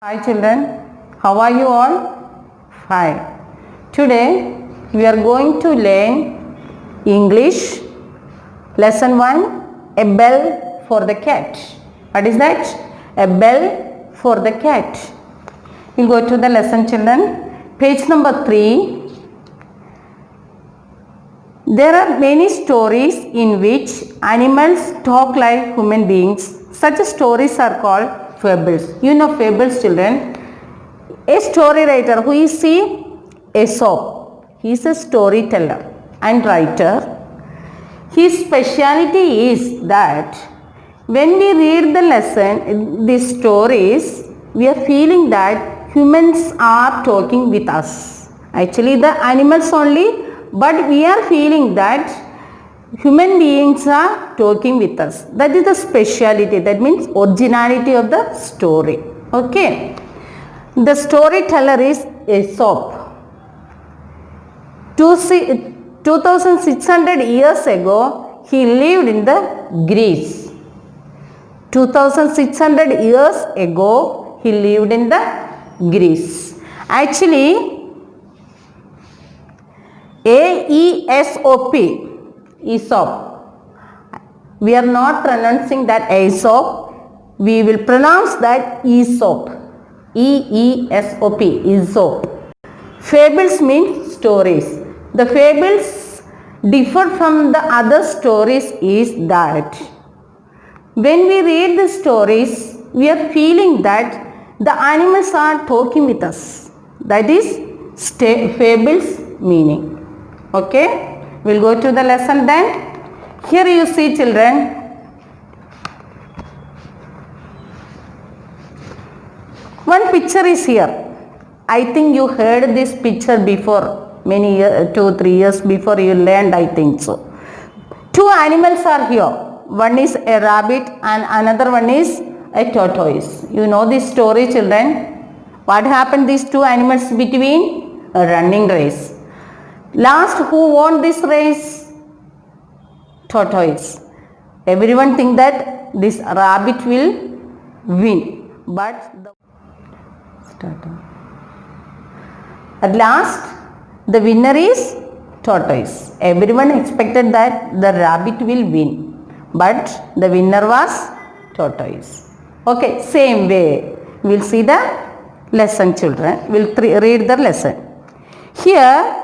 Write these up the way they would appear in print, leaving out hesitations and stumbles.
Hi children, how are you all? Fine. Today we are going to learn English lesson 1, a bell for the cat. What is that? A bell for the cat. We'll go to the lesson children. Page number 3. There are many stories in which animals talk like human beings. Such stories are called fables. You know fables children. A story writer, who is he? Aesop. He is a storyteller and writer. His speciality is that when we read the lesson, these stories, we are feeling that humans are talking with us. Actually the animals only, but we are feeling that human beings are talking with us. That is the speciality, that means originality of the story. Okay. The storyteller is Aesop. 2600 years ago, he lived in the Greece. 2600 years ago, he lived in the Greece. Actually, A-E-S-O-P, Aesop. We are not pronouncing that Aesop. We will pronounce that Aesop. E-E-S-O-P, Aesop. Fables mean stories. The fables differ from the other stories is that when we read the stories, we are feeling that the animals are talking with us. That is fables meaning. Okay, we'll go to the lesson then. Here you see children, one picture is here. I think you heard this picture before, many years, 2-3 years before you learned, I think so. Two animals are here. One is a rabbit and another one is a tortoise. You know this story children. What happened these two animals between? A running race. Last, who won this race? Tortoise. Everyone think that this rabbit will win, but at last the winner is tortoise. Everyone expected that the rabbit will win, but the winner was tortoise. Okay, same way we will see the lesson children. We will read the lesson. Here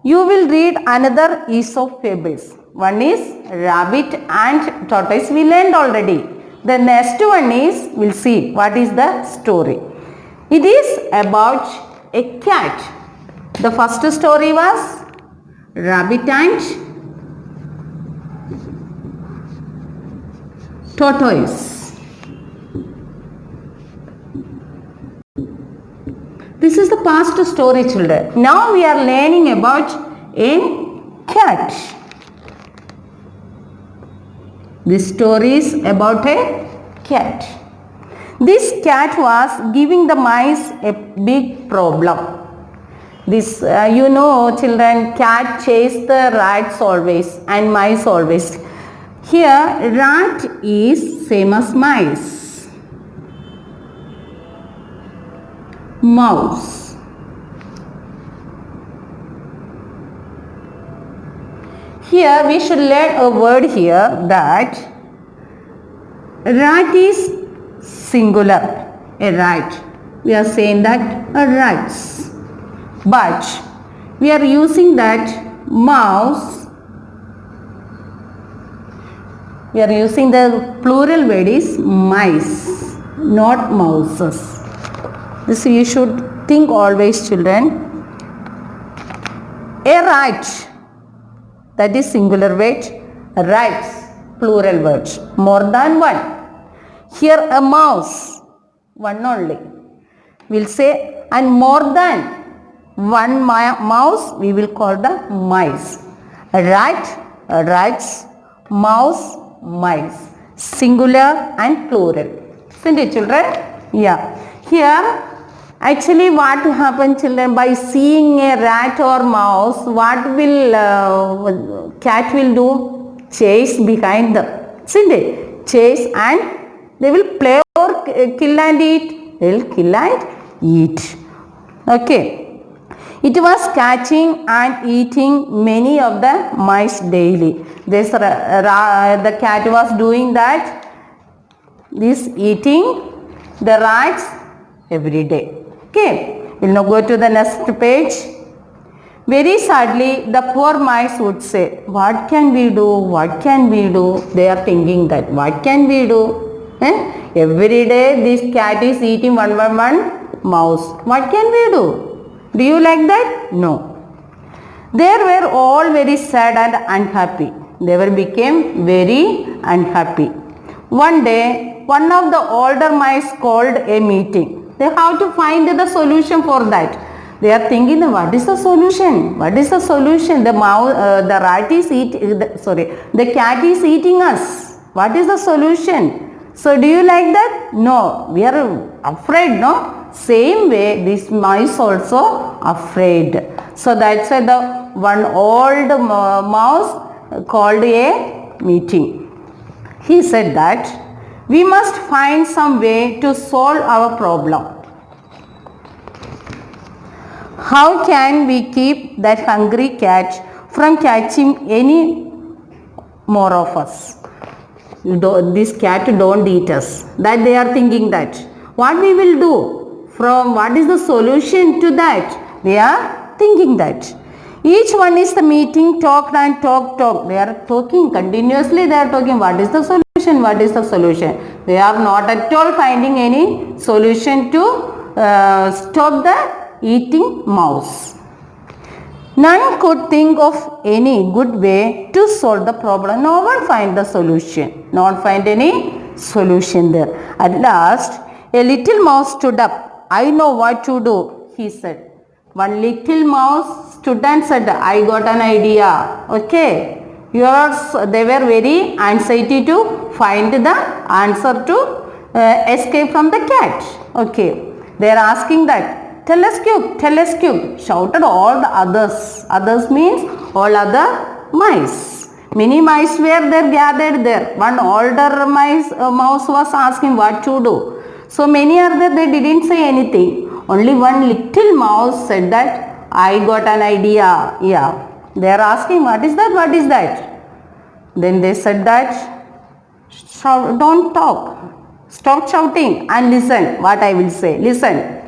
you will read another Aesop fables. One is rabbit and tortoise. We learned already. The next one is, we'll see what is the story. It is about a cat. The first story was rabbit and tortoise. This is the past story children. Now we are learning about a cat. This story is about a cat. This cat was giving the mice a big problem. This you know children, cat chase the rats always and mice always. Here rat is same as mice. Mouse. Here we should learn a word here that rat is singular. A rat. We are saying that a rats. But we are using that mouse. We are using the plural word is mice, not mouses. This you should think always children. A rat, that is singular word. Rats, plural words, more than one. Here a mouse, one only. We'll say, and more than one mouse, we will call the mice. A rat, rats, mouse, mice. Singular and plural. Isn't it children? Yeah. Here actually what happens children, by seeing a rat or mouse, what will cat will do? Chase behind them. Isn't it? Chase and they will play or kill and eat. they will kill and eat. Okay. It was catching and eating many of the mice daily. The cat was doing that, this eating the rats every day. Okay, we'll now go to the next page. Very sadly, the poor mice would say, what can we do? What can we do? They are thinking that, what can we do? Every day this cat is eating one mouse. What can we do? Do you like that? No. They were all very sad and unhappy. They became very unhappy. One day, one of the older mice called a meeting. They have to find the solution for that. They are thinking, what is the solution? What is the solution? The rat is eating. The cat is eating us. What is the solution? So, do you like that? No. We are afraid, no? Same way, this mice also afraid. So, that's why the one old mouse called a meeting. He said that we must find some way to solve our problem. How can we keep that hungry cat from catching any more of us? This cat don't eat us. That they are thinking that. What we will do? What is the solution to that? They are thinking that. Each one is the meeting, talk and talk. They are talking continuously. They are talking. What is the solution? What is the solution? They are not at all finding any solution to stop the eating mouse. None could think of any good way to solve the problem. No one find the solution. No one find any solution there. At last, a little mouse stood up. I know what to do, he said. One little mouse stood and said, I got an idea. Okay. They were very anxiety to find the answer to escape from the cat. Okay. They are asking that, telescope, shouted all the others. Others means all other mice. Many mice were there gathered there. One older mouse was asking what to do. So many are there, they didn't say anything. Only one little mouse said that, I got an idea. Yeah. They are asking, what is that? What is that? Then they said that, don't talk. Stop shouting and listen what I will say. Listen,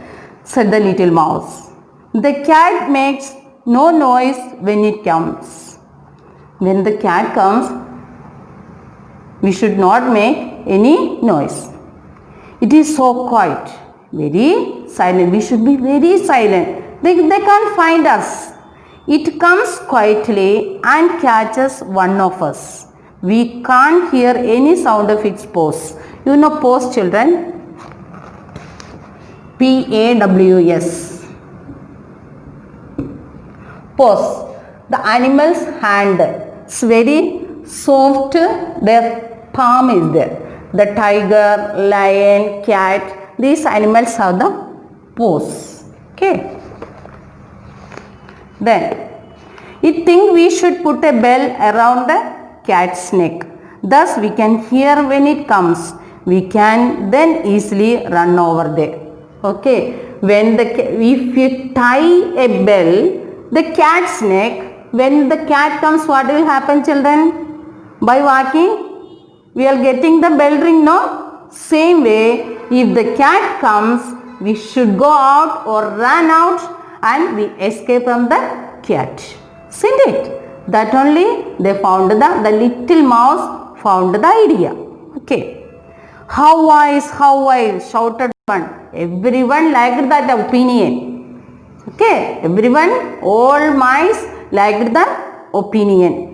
said the little mouse. The cat makes no noise when it comes. When the cat comes, we should not make any noise. It is so quiet, very silent. We should be very silent. They can't find us. It comes quietly and catches one of us. We can't hear any sound of its paws. You know paws, children? P-A-W-S. Paws. The animal's hand. It's very soft. Their palm is there. The tiger, lion, cat, these animals have the paws. Okay. Then, it thinks we should put a bell around the cat's neck. Thus, we can hear when it comes. We can then easily run over there. Okay. If you tie a bell, the cat's neck, when the cat comes, what will happen, children? By walking, we are getting the bell ring, no? Same way, if the cat comes, we should go out or run out and we escape from the cat. Isn't it? That only they found the little mouse found the idea. Okay. How wise, shouted one. Everyone liked that opinion. Okay. Everyone, all mice liked the opinion.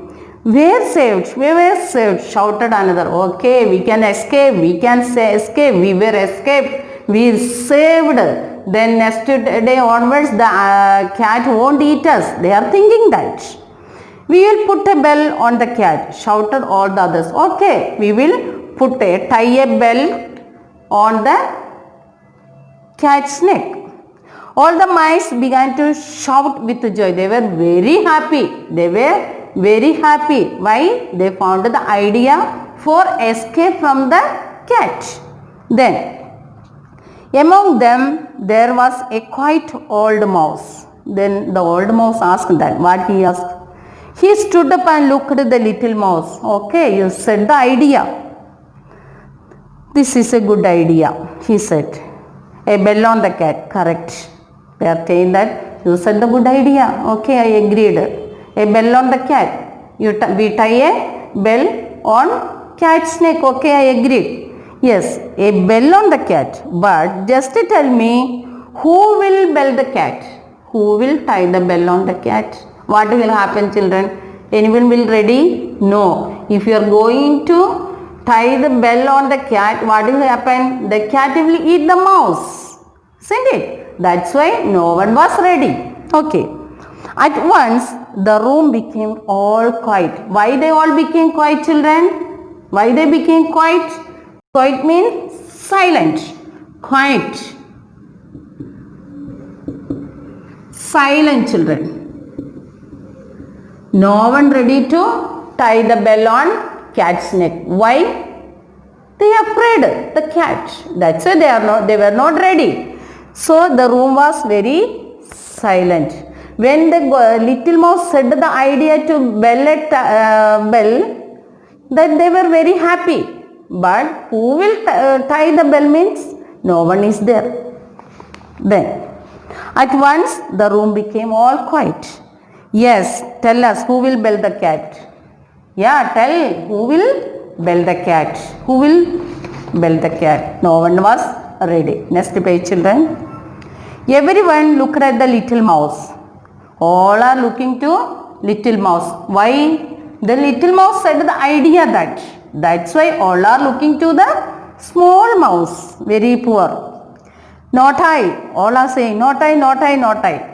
We were saved, shouted another. Okay, we can escape, escape, we were escaped, we saved. Then next day onwards, the cat won't eat us. They are thinking that. We will put a bell on the cat, shouted all the others. Okay, we will tie a bell on the cat's neck. All the mice began to shout with joy. They were very happy. Why? They found the idea for escape from the cat. Then, Among them there was a quite old mouse. Then the old mouse asked that. What he asked? He stood up and looked at the little mouse. Okay, you said the idea. This is a good idea, he said. A bell on the cat. Correct. They are saying that you said the good idea. Okay, I agreed. A bell on the cat. We tie a bell on cat's neck. Okay, I agreed. Yes, a bell on the cat. But just tell me, who will bell the cat? Who will tie the bell on the cat? What will happen, children? Anyone will ready? No. If you are going to tie the bell on the cat, what will happen? The cat will eat the mouse. Isn't it? That's why no one was ready. Okay. At once, the room became all quiet. Why they all became quiet, children? Why they became quiet? Quiet means silent. Quiet. Silent, children. No one ready to tie the bell on cat's neck. Why? They are afraid the cat. That's why they were not ready. So the room was very silent. When the little mouse said the idea to bell that they were very happy. But who will tie the bell means no one is there. Then at once the room became all quiet. Yes, tell us who will bell the cat. Yeah, tell who will bell the cat. Who will bell the cat? No one was ready. Next page, children. Everyone looked at the little mouse. All are looking to little mouse. Why? The little mouse said the idea that. That's why all are looking to the small mouse. Very poor. Not I. All are saying not I, not I, not I.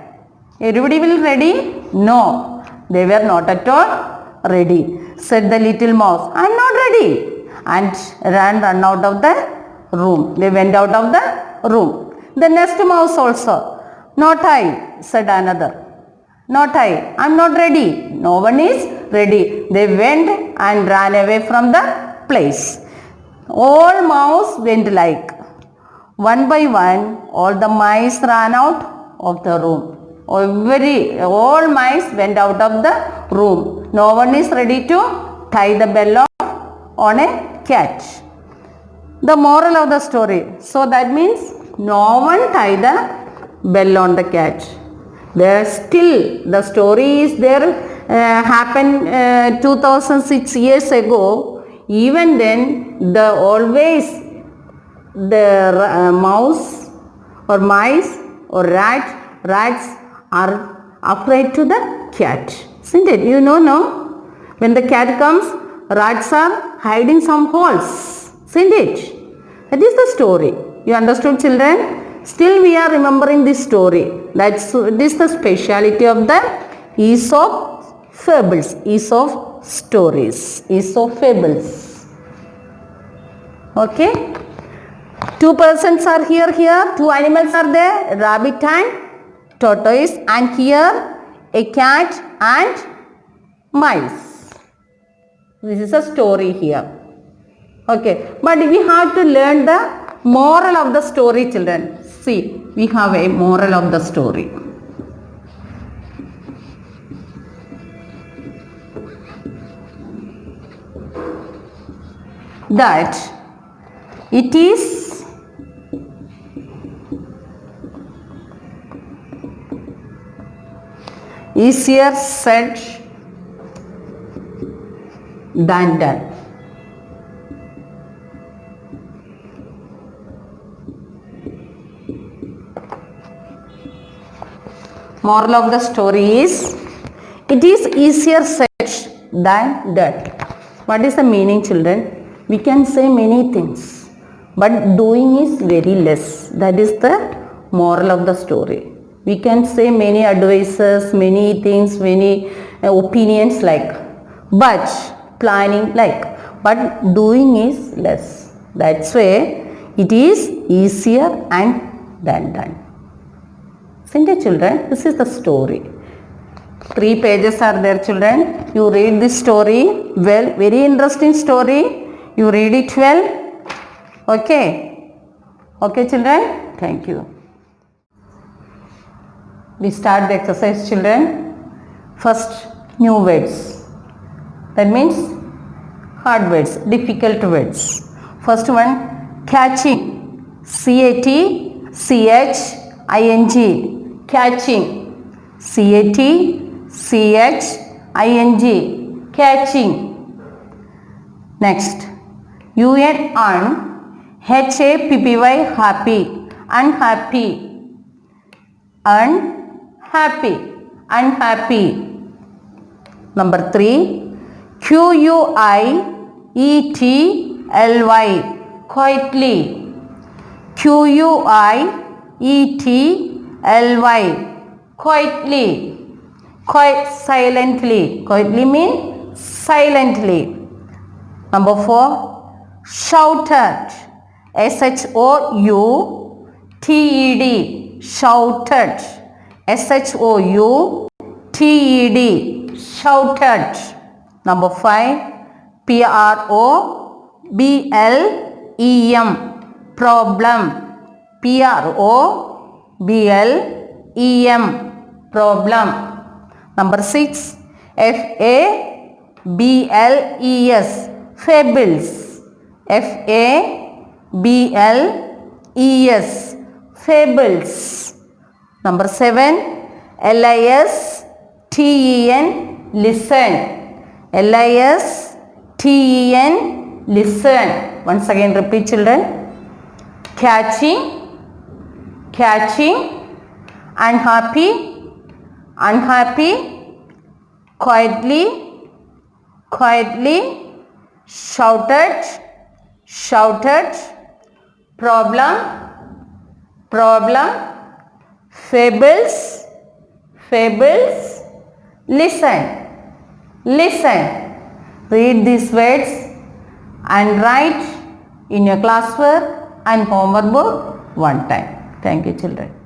Everybody will ready? No. They were not at all ready. Said the little mouse, I am not ready. And run out of the room. They went out of the room. The next mouse also. Not I, said another. Not I am not ready. No one is ready. They went and ran away from the place. All mouse went like. One by one, all the mice ran out of the room. All mice went out of the room. No one is ready to tie the bell on a cat. The moral of the story. So that means no one tie the bell on the cat. There still the story is there happened 2006 years ago. Even then the mouse or mice or rats are afraid to the cat. Isn't it? You know, no? When the cat comes, rats are hiding some holes. Isn't it? That is the story. You understood, children? Still we are remembering this story. This is the speciality of the Aesop fables, Aesop stories, Aesop fables. Okay? Two persons are here. Two animals are there, rabbit and tortoise, and here a cat and mice. This is a story here. Okay, but we have to learn the moral of the story, children. See, we have a moral of the story. That it is easier said than done. Moral of the story is, it is easier said than done. What is the meaning, children? We can say many things, but doing is very less. That is the moral of the story. We can say many advices, many things, many opinions like, but planning like, but doing is less. That's why it is easier than done. Isn't it, children? This is the story. 3 pages are there, children. You read this story well. Very interesting story. You read it well. Okay. Okay children, thank you. We start the exercise children. First, new words. That means hard words, difficult words. First one, catching. C-A-T-C-H-I-N-G. Catching. C-A-T-C-H-I-N-G. Catching. Next, U-N-H-A-P-P-Y. Happy. Unhappy. Unhappy. Unhappy. Number 3, Q-U-I-E-T-L-Y. Quietly. Q-U-I-E-T-L-Y. Quietly. Quiet, silently. Quietly mean silently. Number 4, shouted. S-H-O-U-T-E-D. Shouted. S-H-O-U-T-E-D. Shouted. Number 5, P-R-O-B-L-E-M. Problem. P-R-O-B-L-E-M. Problem. Number 6, F-A-B-L-E-S. Fables. F-A-B-L-E-S. Fables. Number 7, L-I-S-T-E-N. Listen. L-I-S-T-E-N. Listen. Once again repeat children. Catching. Catching. Unhappy. Unhappy. Quietly. Quietly. Shouted. Shouted. Problem. Problem. Fables. Fables. Listen. Listen. Read these words and write in your classwork and homework book one time. Thank you children.